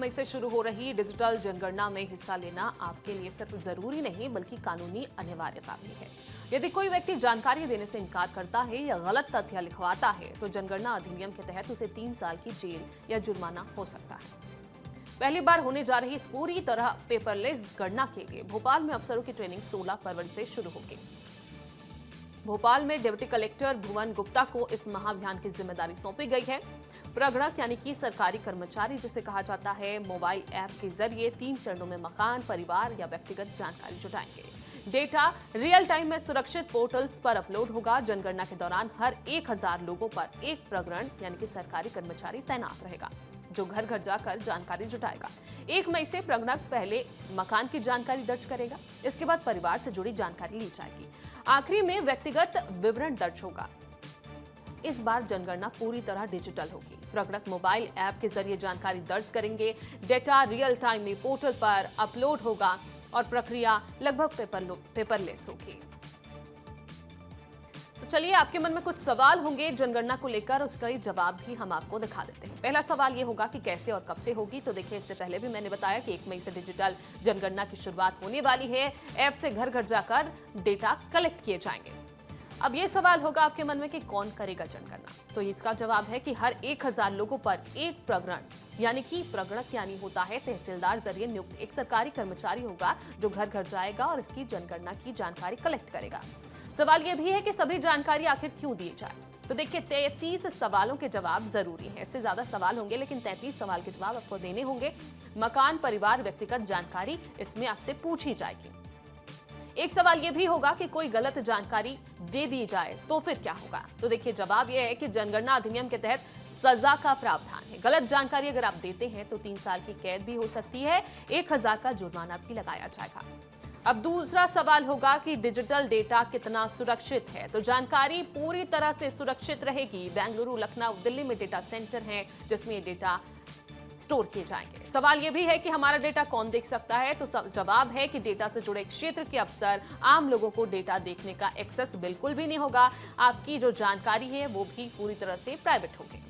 मई से शुरू हो रही डिजिटल जनगणना में हिस्सा लेना आपके लिए सिर्फ जरूरी नहीं बल्कि कानूनी अनिवार्यता भी है। यदि कोई व्यक्ति जानकारी देने से इनकार करता है या गलत तथ्य लिखवाता है तो जनगणना अधिनियम के तहत उसे 3 साल की जेल या जुर्माना हो सकता है। पहली बार होने जा रही इस पूरी तरह पेपरलेस गणना के लिए भोपाल में अफसरों की ट्रेनिंग 16 फरवरी से शुरू होगी। भोपाल में डिप्टी कलेक्टर भुवन गुप्ता को इस महाअभियान की जिम्मेदारी सौंपी गई है। प्रगणक यानी कि सरकारी कर्मचारी जिसे कहा जाता है, मोबाइल ऐप के जरिए 3 चरणों में मकान, परिवार या व्यक्तिगत जानकारी जुटाएंगे। डेटा रियल टाइम में सुरक्षित पोर्टल्स पर अपलोड होगा। जनगणना के दौरान हर 1000 लोगों पर एक प्रगणक यानी कि सरकारी कर्मचारी तैनात रहेगा जो घर घर जाकर जानकारी जुटाएगा। 1 मई से प्रगणक पहले मकान की जानकारी दर्ज करेगा, इसके बाद परिवार से जुड़ी जानकारी ली जाएगी, आखिरी में व्यक्तिगत विवरण दर्ज होगा। इस बार जनगणना पूरी तरह डिजिटल होगी। प्रगणक मोबाइल ऐप के जरिए जानकारी दर्ज करेंगे, डेटा रियल टाइम में पोर्टल पर अपलोड होगा और प्रक्रिया लगभग पेपरलेस होगी। तो चलिए, आपके मन में कुछ सवाल होंगे जनगणना को लेकर, उसका जवाब भी हम आपको दिखा देते हैं। पहला सवाल ये होगा कि कैसे और कब से होगी। तो देखिए, इससे पहले भी मैंने बताया कि 1 मई से डिजिटल जनगणना की शुरुआत होने वाली है। ऐप से घर घर जाकर डेटा कलेक्ट किए जाएंगे। अब ये सवाल होगा आपके मन में कि कौन करेगा जनगणना। तो इसका जवाब है कि हर 1000 लोगों पर एक प्रगणक यानी कि प्रगणक यानी होता है तहसीलदार जरिए नियुक्त एक सरकारी कर्मचारी होगा जो घर घर जाएगा और इसकी जनगणना की जानकारी कलेक्ट करेगा। सवाल यह भी है कि सभी जानकारी आखिर क्यों दी जाए। तो देखिए, 33 सवालों के जवाब जरूरी हैं। इससे ज्यादा सवाल होंगे लेकिन 33 सवाल के जवाब आपको देने होंगे। मकान, परिवार, व्यक्तिगत जानकारी इसमें आपसे पूछी जाएगी। एक सवाल यह भी होगा कि कोई गलत जानकारी दे दी जाए तो फिर क्या होगा। तो देखिए, जवाब यह है कि जनगणना अधिनियम के तहत सजा का प्रावधान है। गलत जानकारी अगर आप देते हैं तो 3 साल की कैद भी हो सकती है, 1000 का जुर्माना भी लगाया जाएगा। अब दूसरा सवाल होगा कि डिजिटल डेटा कितना सुरक्षित है। तो जानकारी पूरी तरह से सुरक्षित रहेगी। बेंगलुरु, लखनऊ, दिल्ली में डेटा सेंटर हैं जिसमें ये डेटा स्टोर किए जाएंगे। सवाल यह भी है कि हमारा डेटा कौन देख सकता है। तो जवाब है कि डेटा से जुड़े क्षेत्र के अफसर, आम लोगों को डेटा देखने का एक्सेस बिल्कुल भी नहीं होगा। आपकी जो जानकारी है वो भी पूरी तरह से प्राइवेट होगी।